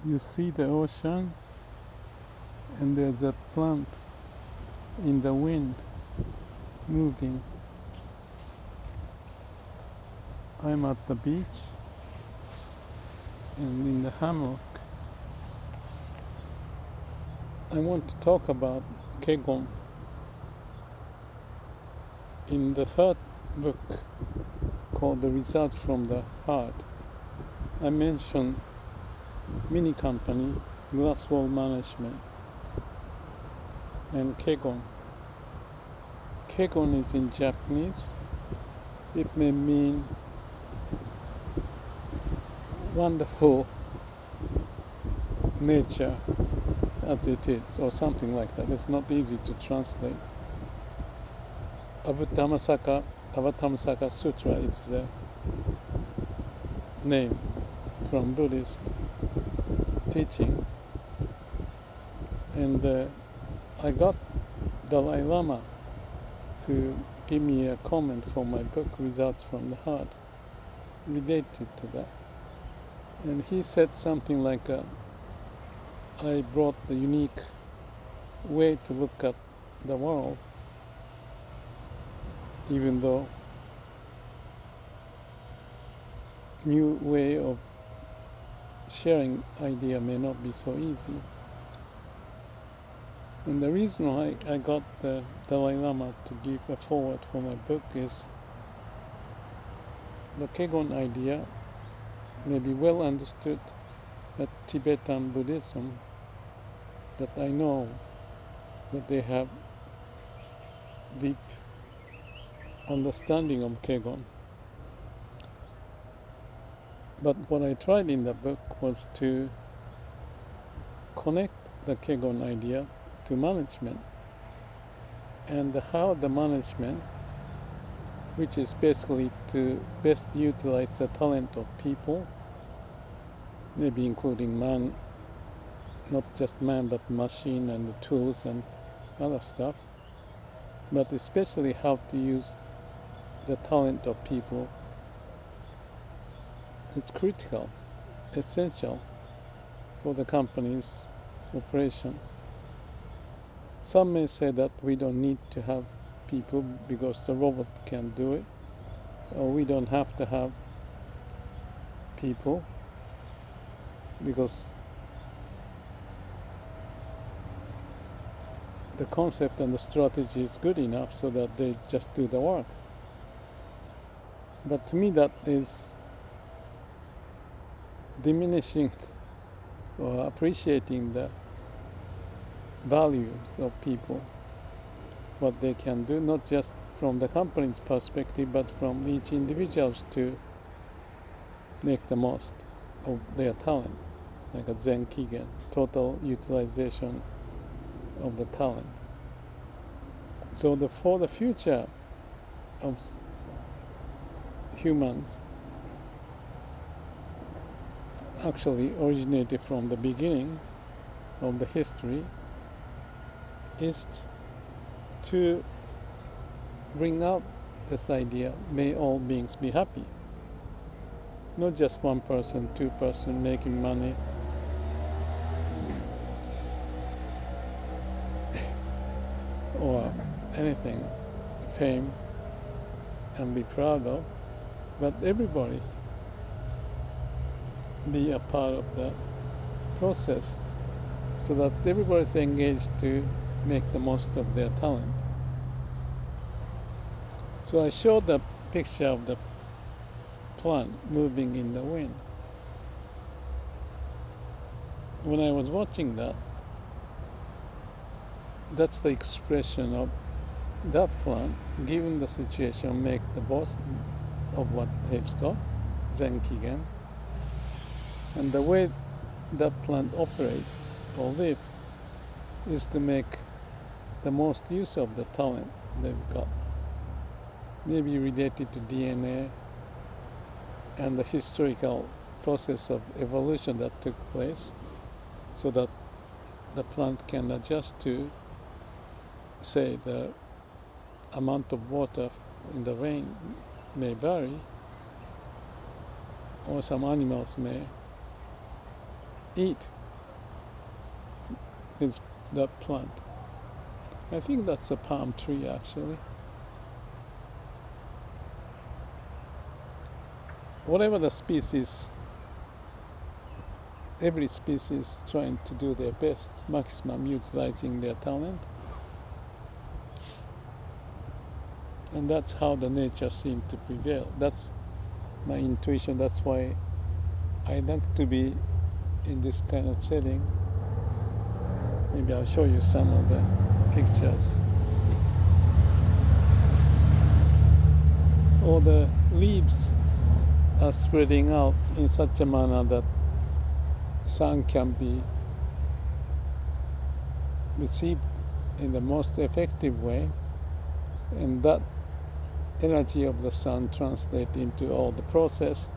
you see the ocean and there's a plant in the wind moving. I'm at the beach and in the hammock. I want to talk about Kegon. In the third book called The Results from the Heart, I mentioned mini company, glass wall management, and Kegon. Kegon is in Japanese. It may mean wonderful nature as it is, or something like that. It's not easy to translate. Avatamsaka Sutra is the name from Buddhist teaching. And I got Dalai Lama to give me a comment for my book, Results from the Heart, related to that. And he said something like, I brought the unique way to look at the world, even though new way of sharing idea may not be so easy. And the reason why I got the Dalai Lama to give a foreword for my book is the Kegon idea may be well understood at Tibetan Buddhism, that I know that they have deep understanding of Kegon. But what I tried in the book was to connect the Kegon idea to management, and how the management, which is basically to best utilize the talent of people, maybe including man, not just man but machine and the tools and other stuff, but especially how to use the talent of people. It's critical, essential for the company's operation. Some may say that we don't need to have people because the robot can do it, or we don't have to have people because the concept and the strategy is good enough so that they just do the work. But to me that is diminishing or appreciating the values of people, what they can do, not just from the company's perspective, but from each individual to make the most of their talent, like a Zen Kegon, total utilization of the talent. So for the future of humans, actually originated from the beginning of the history, is to bring out this idea, may all beings be happy. Not just one person, two person making money, or anything, fame, and be proud of, but everybody be a part of the process so that everybody is engaged to make the most of their talent. So I showed the picture of the plant moving in the wind. When I was watching that, that's the expression of that plant, given the situation, make the most of what they've got, Zen Kegon. And the way that plant operates or live is to make the most use of the talent they've got. Maybe related to DNA and the historical process of evolution that took place, so that the plant can adjust to, say, the amount of water in the rain may vary, or some animals may eat is that plant. I think that's a palm tree actually. Whatever the species, every species trying to do their best, maximum utilizing their talent. And that's how the nature seems to prevail. That's my intuition. That's why I like to be in this kind of setting. Maybe I'll show you some of the pictures. All the leaves are spreading out in such a manner that sun can be received in the most effective way, and that energy of the sun translates into all the process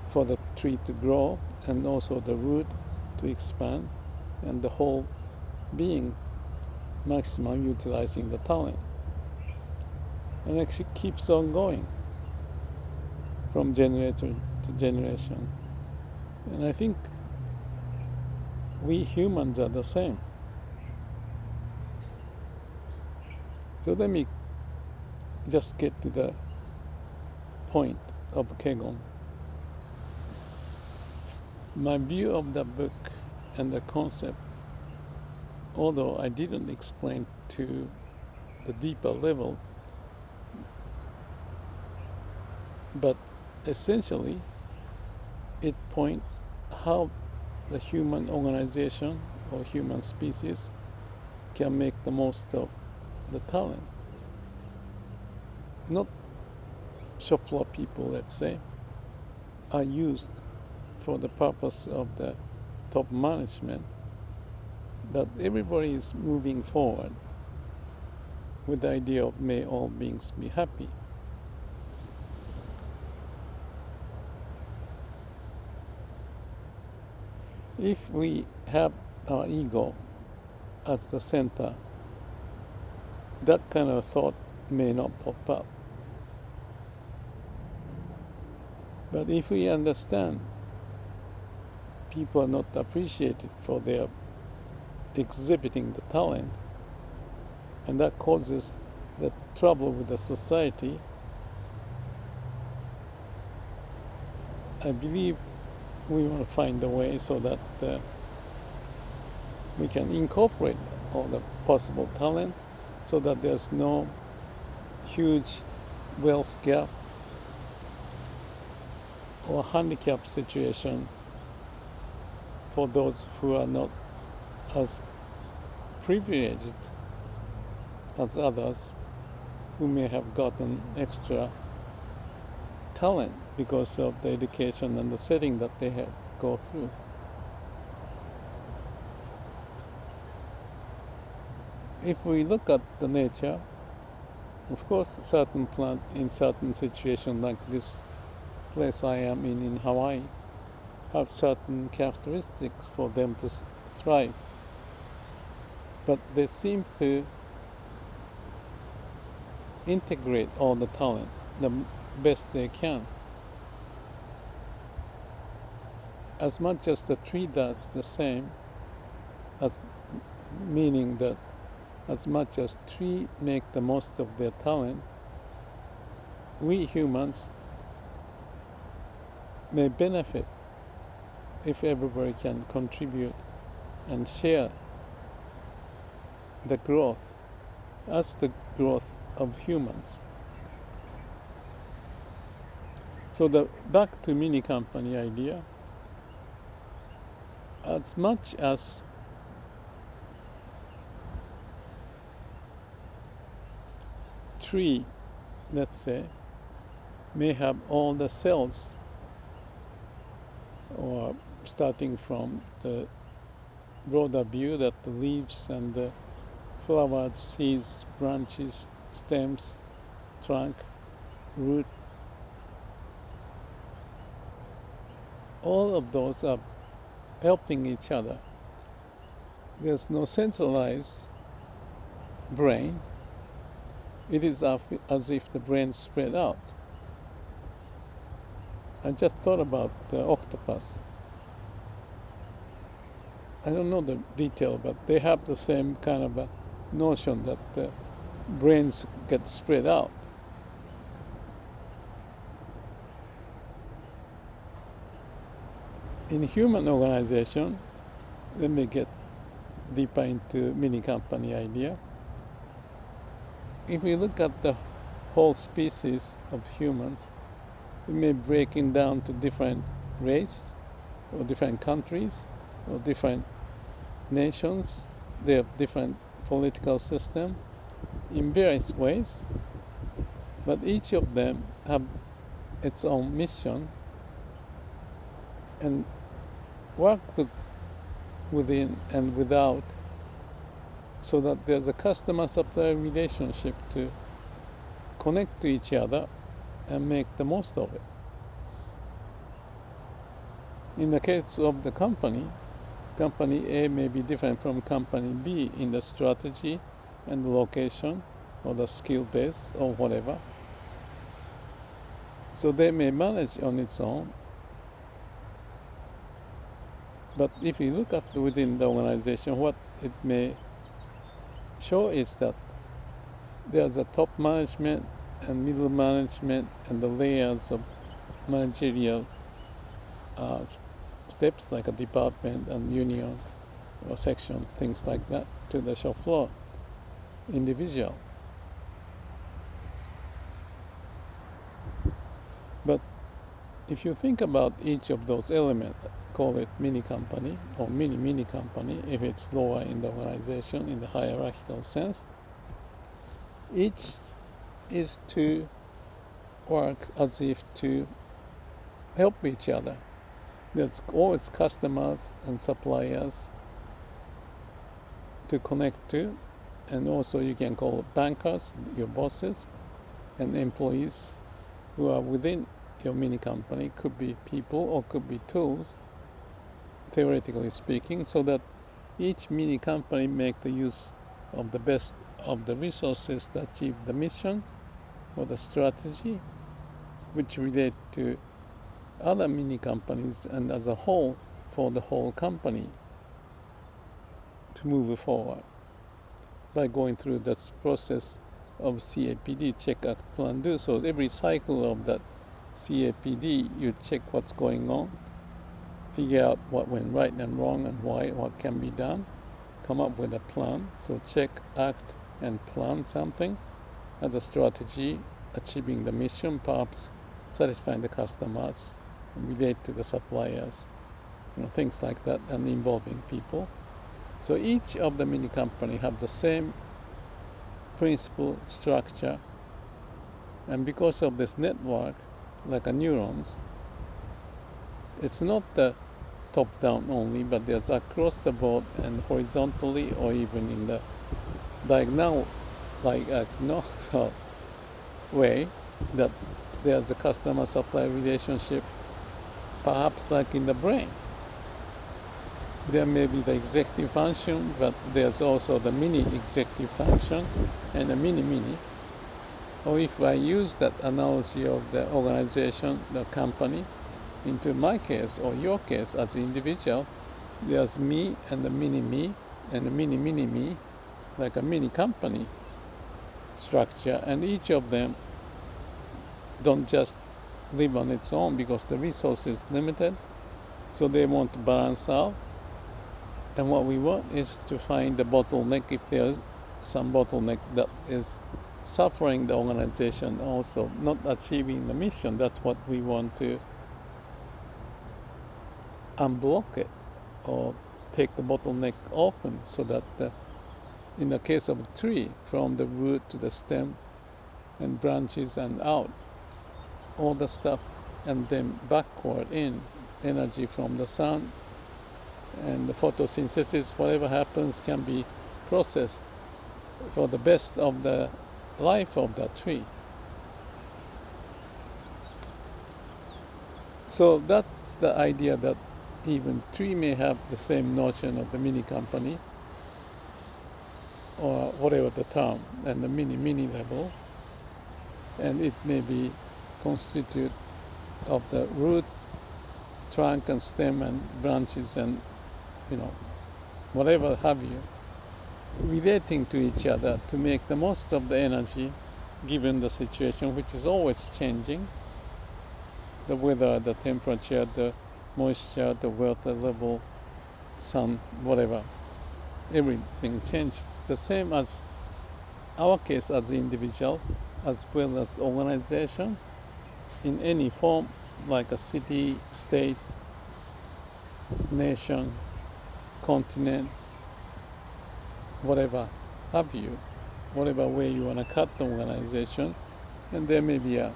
for the tree to grow, and also the root to expand, and the whole being maximum utilizing the talent. And it keeps on going from generation to generation. And I think we humans are the same. So let me just get to the point of Kegon. My view of the book and the concept, although I didn't explain to the deeper level, but essentially it points how the human organization or human species can make the most of the talent. Not shop floor people, let's say, are used for the purpose of the top management, but everybody is moving forward with the idea of may all beings be happy. If we have our ego as the center, that kind of thought may not pop up. But if we understand people are not appreciated for their exhibiting the talent, and that causes the trouble with the society, I believe we want to find a way so that we can incorporate all the possible talent so that there's no huge wealth gap or handicap situation for those who are not as privileged as others who may have gotten extra talent because of the education and the setting that they have go through. If we look at the nature, of course, certain plant in certain situation like this place I am in Hawaii have certain characteristics for them to thrive. But they seem to integrate all the talent the best they can. As much as the tree does the same, as meaning that as much as tree make the most of their talent, we humans may benefit if everybody can contribute and share the growth as the growth of humans. So the back to mini company idea, as much as tree, let's say, may have all the cells, or starting from the broader view that the leaves and the flowers, seeds, branches, stems, trunk, root, all of those are helping each other. There's no centralized brain. It is as if the brain spread out. I just thought about the octopus. I don't know the detail, but they have the same kind of a notion that the brains get spread out. In human organization, let me get deeper into mini company idea. If we look at the whole species of humans, we may break it down to different race or different countries or different nations. They have different political system in various ways, but each of them have its own mission and work within and without, so that there's a customer-supplier relationship to connect to each other and make the most of it. In the case of the company A may be different from company B in the strategy and the location or the skill base or whatever. So they may manage on its own. But if you look at within the organization, what it may show is that there's a top management and middle management and the layers of managerial steps like a department and union or section, things like that, to the shop floor, individual. But if you think about each of those elements, call it mini company or mini company if it's lower in the organization in the hierarchical sense, each is to work as if to help each other. There's always customers and suppliers to connect to, and also you can call bankers, your bosses, and employees who are within your mini company. Could be people or could be tools, theoretically speaking, so that each mini company make the use of the best of the resources to achieve the mission or the strategy, which relate to other mini companies and as a whole for the whole company to move forward by going through that process of CAPD, check, act, plan, do. So every cycle of that CAPD, you check what's going on, figure out what went right and wrong and why, what can be done, come up with a plan. So check, act, and plan something as a strategy, achieving the mission, perhaps satisfying the customers, relate to the suppliers, things like that, and involving people. So each of the mini company have the same principle, structure, and because of this network, like a neurons, it's not the top-down only, but there's across the board and horizontally or even in the diagonal, like way, that there's a customer-supplier relationship, perhaps like in the brain. There may be the executive function, but there's also the mini-executive function and the mini-mini. Or if I use that analogy of the organization, the company, into my case or your case as an individual, there's me and the mini-me and the mini-mini-me, like a mini-company structure, and each of them don't just live on its own because the resource is limited, so they want to balance out. And what we want is to find the bottleneck, if there's some bottleneck that is suffering the organization also, not achieving the mission. That's what we want to unblock it or take the bottleneck open, so that in the case of a tree, from the root to the stem and branches and out, all the stuff, and then backward in energy from the sun and the photosynthesis, whatever happens can be processed for the best of the life of the tree. So that's the idea, that even tree may have the same notion of the mini company or whatever the term, and the mini level, and it may be constitute of the root, trunk and stem and branches and whatever have you, relating to each other to make the most of the energy given the situation, which is always changing. The weather, the temperature, the moisture, the water level, sun, whatever. Everything changes. The same as our case as individual, as well as organization, in any form, like a city, state, nation, continent, whatever have you, whatever way you want to cut the organization. And there may be a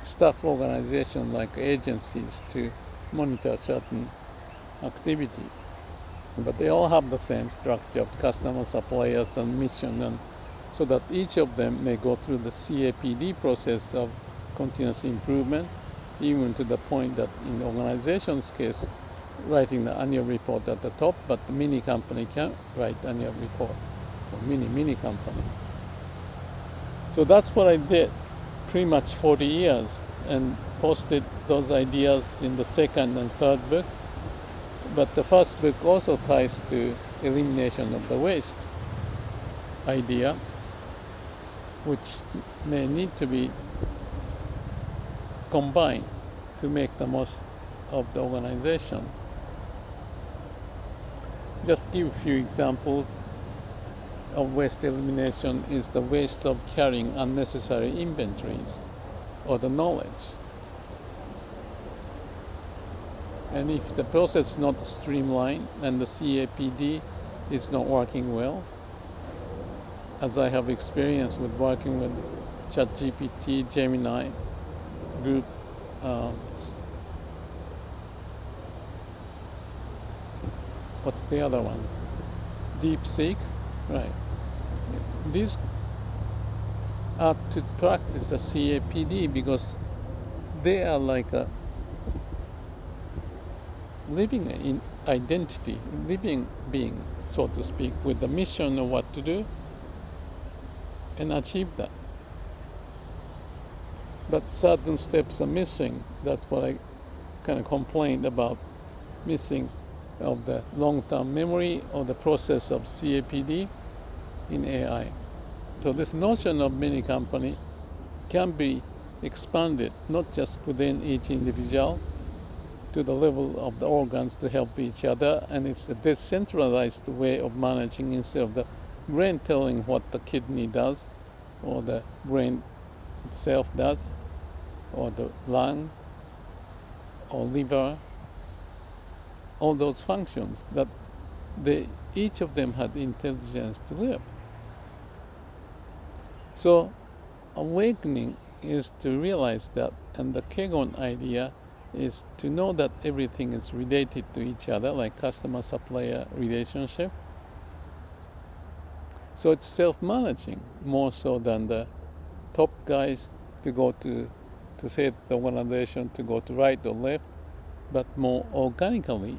staff organization like agencies to monitor certain activity. But they all have the same structure of customer, suppliers, and mission, and so that each of them may go through the CAPD process of continuous improvement, even to the point that in the organization's case, writing the annual report at the top, but the mini company can't write annual report, or mini company. So that's what I did pretty much 40 years, and posted those ideas in the second and third book. But the first book also ties to elimination of the waste idea, which may need to be combined to make the most of the organization. Just give a few examples of waste elimination. Is the waste of carrying unnecessary inventories or the knowledge. And if the process is not streamlined and the CAPD is not working well, as I have experience with working with ChatGPT, Gemini, group, what's the other one? DeepSeek, right? These are to practice the CAPD because they are like a living in identity, living being, so to speak, with the mission of what to do and achieve that. But certain steps are missing. That's what I kind of complained about, missing of the long-term memory or the process of CAPD in AI. So this notion of mini company can be expanded, not just within each individual, to the level of the organs to help each other, and it's a decentralized way of managing instead of the brain telling what the kidney does, or the brain itself does, or the lung, or liver, all those functions that each of them had intelligence to live. So awakening is to realize that, and the Kegon idea is to know that everything is related to each other, like customer-supplier relationship. So it's self-managing more so than the top guys to go to say to the organization to go to right or left, but more organically.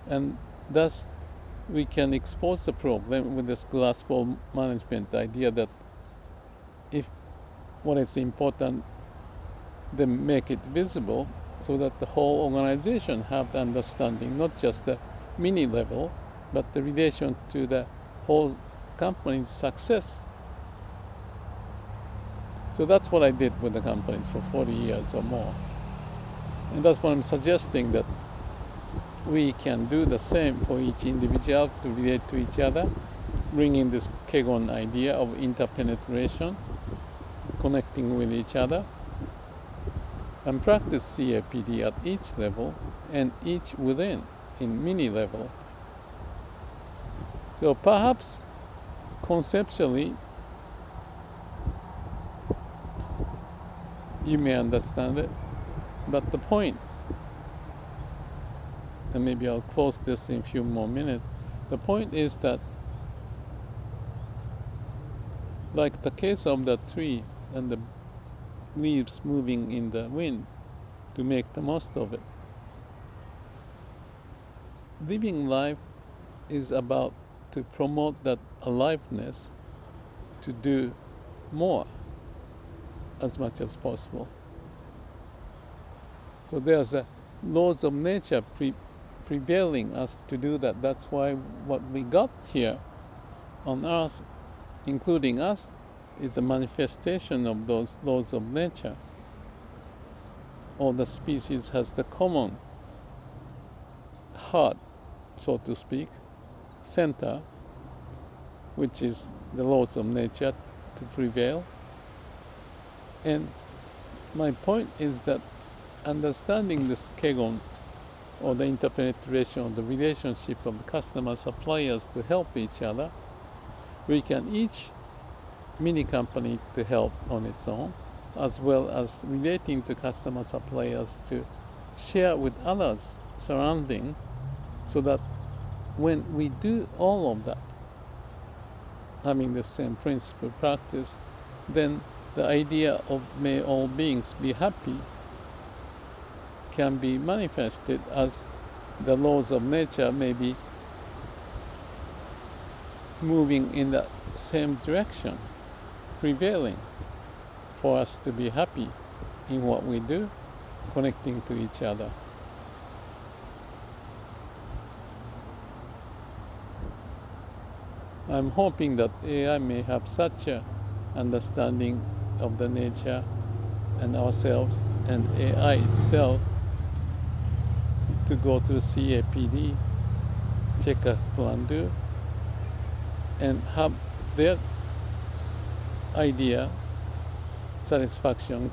And thus we can expose the problem with this glass wall management idea that if what is important, then make it visible so that the whole organization have the understanding, not just the mini level, but the relation to the whole company's success. So that's what I did with the companies for 40 years or more. And that's what I'm suggesting, that we can do the same for each individual to relate to each other, bringing this Kegon idea of interpenetration, connecting with each other, and practice CAPD at each level and each within in mini level. So perhaps conceptually you may understand it, but the point, and maybe I'll close this in a few more minutes, the point is that, like the case of the tree and the leaves moving in the wind to make the most of it, living life is about to promote that aliveness, to do more as much as possible. So there's a laws of nature prevailing us to do that. That's why what we got here on earth, including us, is a manifestation of those laws of nature. All the species has the common heart, so to speak, center, which is the laws of nature to prevail. And my point is that understanding this Kegon, or the interpenetration of the relationship of the customer suppliers to help each other, we can each mini company to help on its own, as well as relating to customer suppliers to share with others surrounding, so that when we do all of that, having the same principle practice, then the idea of may all beings be happy can be manifested as the laws of nature may be moving in the same direction, prevailing for us to be happy in what we do, connecting to each other. I'm hoping that AI may have such an understanding of the nature and ourselves and AI itself to go through CAPD, check a plan do, and have their idea, satisfaction,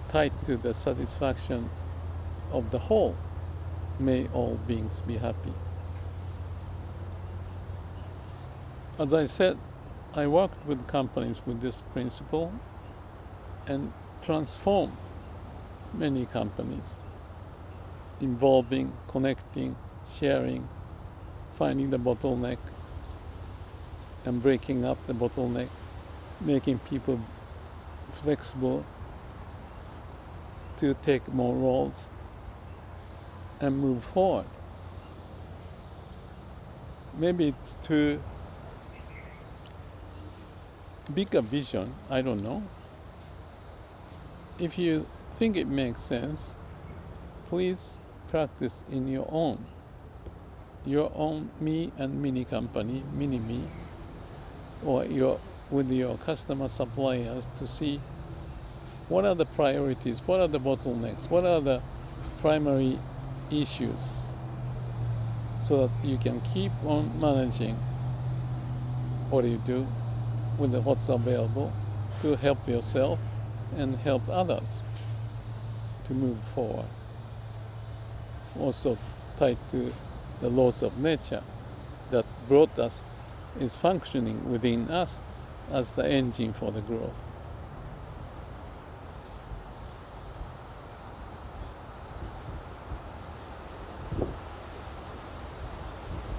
tied to the satisfaction of the whole. May all beings be happy. As I said, I worked with companies with this principle and transformed many companies, involving, connecting, sharing, finding the bottleneck and breaking up the bottleneck, making people flexible to take more roles and move forward. Maybe it's too big a vision, I don't know. If you think it makes sense, please practice in your own me and mini company, mini me, or with your customer suppliers to see what are the priorities, what are the bottlenecks, what are the primary issues, so that you can keep on managing what you do with what's available to help yourself and help others to move forward. Also tied to the laws of nature that brought us, is functioning within us as the engine for the growth.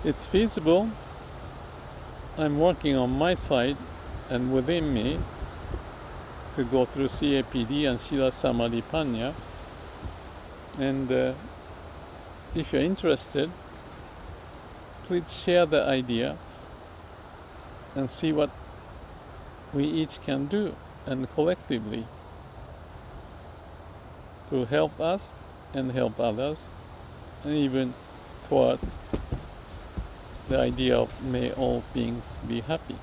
It's feasible. I'm working on my side and within me to go through CAPD and Shila Samadhi Panya. And if you're interested, please share the idea and see what we each can do, and collectively to help us and help others, and even toward the idea of may all beings be happy.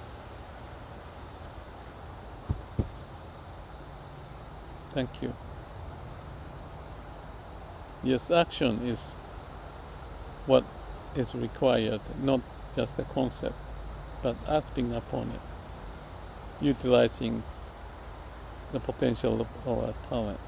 Thank you. Yes, action is what is required, not just a concept, but acting upon it, utilizing the potential of our talent.